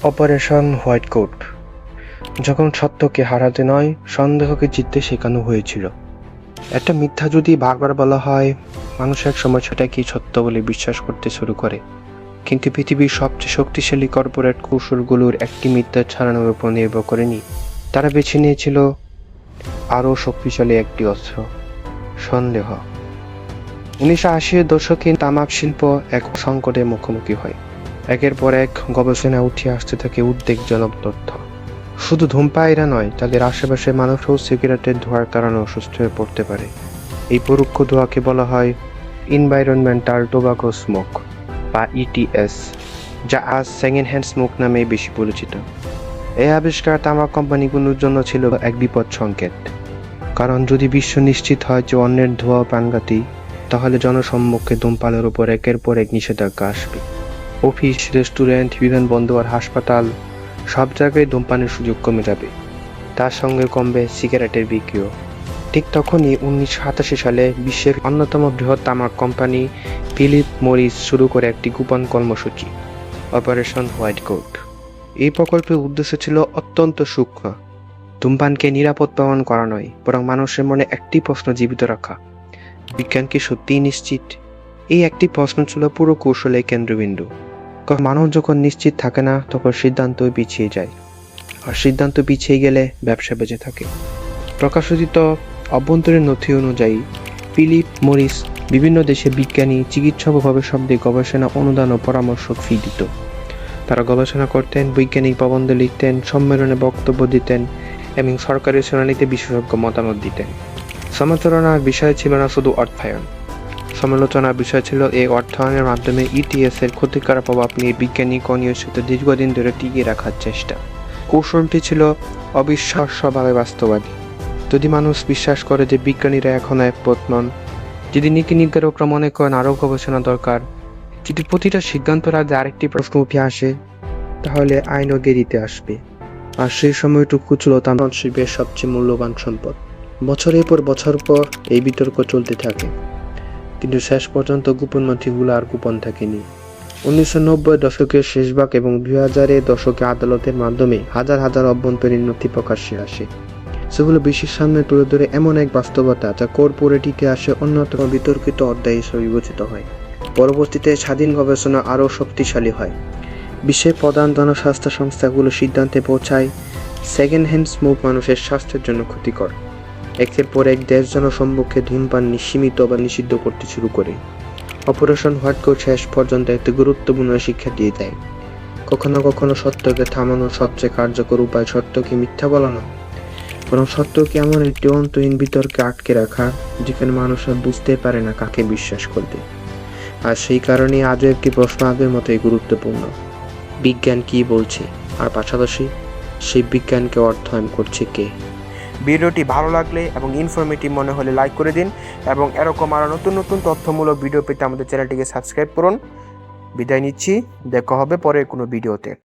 Operation white coat. যখন সত্যকে হারাতে নয়, সন্দেহকে জিততে শেখানো হয়েছিল। একটা মিথ্যা যদি বারবার বলা হয়, মানুষ এক সময় সেটাকেই সত্য বলে বিশ্বাস করতে শুরু করে। কিন্তু পৃথিবীর সবচেয়ে শক্তিশালী কর্পোরেট কৌশলগুলোর একটি মিথ্যা ছাড়ানোর উপর নির্ভর করেনি। তারা বেছে নিয়েছিল আরও শক্তিশালী একটি অস্ত্র: সন্দেহ। 1980-এর দশকে তামাক শিল্প এক সংকটের মুখোমুখি হয়। একের পর এক গবেষণা উঠে আসতে থাকে উদ্বেগজনক তথ্য। শুধু ধূমপায়ীরা নয়, তাদের আশেপাশের মানুষও সিগারেটের ধোঁয়ার কারণে অসুস্থ হয়ে পড়তে পারে। এই পরোক্ষ ধোঁয়াকে বলা হয় এনভায়রনমেন্টাল টোবাকো স্মোক বা ইটিএস, যা আজ সেকেন্ড হ্যান্ড স্মোক নামে বেশি পরিচিত। এই আবিষ্কার তামাক কোম্পানিগুলোর জন্য ছিল এক বিপদ সংকেত। কারণ যদি বিশ্ব নিশ্চিত হয় যে অন্যের ধোঁয়া প্রাণঘাতী, তাহলে জনসম্মুখে ধূমপানের উপর একের পর এক নিষেধাজ্ঞা আসবে। অফিস, রেস্টুরেন্ট, বিমানবন্দর, হাসপাতাল, সব জায়গায় ধূমপানের সুযোগ কমে যাবে। তার সঙ্গে কমবে সিগারেটের বিক্রিও। ঠিক তখনই 1987 সালে বিশ্বের অন্যতম বৃহৎ তামাক কোম্পানি ফিলিপ মরিস শুরু করে একটি গোপন কর্মসূচি, অপারেশন হোয়াইট কোট। এই প্রকল্পের উদ্দেশ্য ছিল অত্যন্ত সূক্ষ্ম। ধূমপানকে নিরাপদ প্রমাণ করা নয়, বরং মানুষের মনে একটি প্রশ্ন জীবিত রাখা: বিজ্ঞান কি সত্যিই নিশ্চিত? এই একটি প্রশ্ন ছিল পুরো কৌশলের কেন্দ্রবিন্দু। মানুষ যখন নিশ্চিত থাকে না, তখন সিদ্ধান্ত পিছিয়ে যায়, আর সিদ্ধান্ত পিছিয়ে গেলে ব্যবসা বেঁচে থাকে। প্রকাশিত অভ্যন্তরীণ নথি অনুযায়ী ফিলিপ মরিস বিভিন্ন দেশে বিজ্ঞানী, চিকিৎসক ও গবেষকদের গবেষণা অনুদান ও পরামর্শ ফি দিত। তারা গবেষণা করতেন, বৈজ্ঞানিক প্রবন্ধ লিখতেন, সম্মেলনে বক্তব্য দিতেন এবং সরকারি শুনানিতে বিশেষজ্ঞ মতামত দিতেন। সমালোচনার বিষয় ছিল না শুধু অর্থায়ন। সমালোচনার বিষয় ছিল এই অর্থায়নের মাধ্যমে ইটিএস এর ক্ষতিকর প্রভাব নিয়ে বিজ্ঞানিক অনিশ্চিত দীর্ঘদিন ধরে টিকিয়ে রাখার চেষ্টা। কৌশলটি ছিল অবিশ্বাস্যভাবে বাস্তববাদী। যদি মানুষ বিশ্বাস করে যে বিজ্ঞানীরা এখনো একমত নন, যদি নীতি নির্ধারকরা মনে করেন আরও গবেষণা দরকার, যদি প্রতিটা সিদ্ধান্তের আগে আরেকটি প্রশ্ন উঠে আসে, তাহলে আইনও দেরিতে আসবে। আর সেই সময়টুকু ছিল তামাক শিল্পের সবচেয়ে মূল্যবান সম্পদ। বছরের পর বছর পর এই বিতর্ক চলতে থাকে, কিন্তু শেষ পর্যন্ত গোপন নথিগুলো আর গোপন থাকেনি। 1990 দশকের শেষভাগ এবং 2000-এর দশকে আদালতের মাধ্যমে হাজার হাজার অভ্যন্তরীণ নথি প্রকাশ্যে আসে। সেগুলো বিশ্বের সামনে তুলে ধরে এমন এক বাস্তবতা যা কর্পোরেট ইতিহাসে অন্যতম বিতর্কিত অধ্যায় হিসেবে বিবেচিত হয়। পরবর্তীতে স্বাধীন গবেষণা আরও শক্তিশালী হয়। বিশ্বের প্রধান জনস্বাস্থ্য সংস্থাগুলো সিদ্ধান্তে পৌঁছায় সেকেন্ড হ্যান্ড স্মোক মানুষের স্বাস্থ্যের জন্য ক্ষতিকর। একের পর এক দেশ জনসম্মুখে ধূমপান সীমিত বা নিষিদ্ধ করতে শুরু করে। অপারেশন হোয়াইট কোট শেষ পর্যন্ত একটি গুরুত্বপূর্ণ শিক্ষা দিয়ে দেয়। কখনো কখনো সত্যকে থামানোর সবচেয়ে কার্যকর উপায় সত্যকে মিথ্যা বলা নয়, বরং সত্যকে এমন একটি অন্তহীন বিতর্কে আটকে রাখা যেখানে মানুষ আর বুঝতে পারে না কাকে বিশ্বাস করতে। আর সেই কারণেই আজও একটি প্রশ্ন আগের মতোই গুরুত্বপূর্ণ: বিজ্ঞান কি বলছে, আর পাশাপাশি সেই বিজ্ঞানকে অর্থায়ন করছে কে? ভিডিওটি ভালো লাগলে এবং ইনফরমেটিভ মনে হলে লাইক করে দিন, এবং এরকম আরও নতুন নতুন তথ্যমূলক ভিডিও পেতে আমাদের চ্যানেলটিকে সাবস্ক্রাইব করুন। বিদায় নিচ্ছি, দেখা হবে পরের কোনো ভিডিওতে।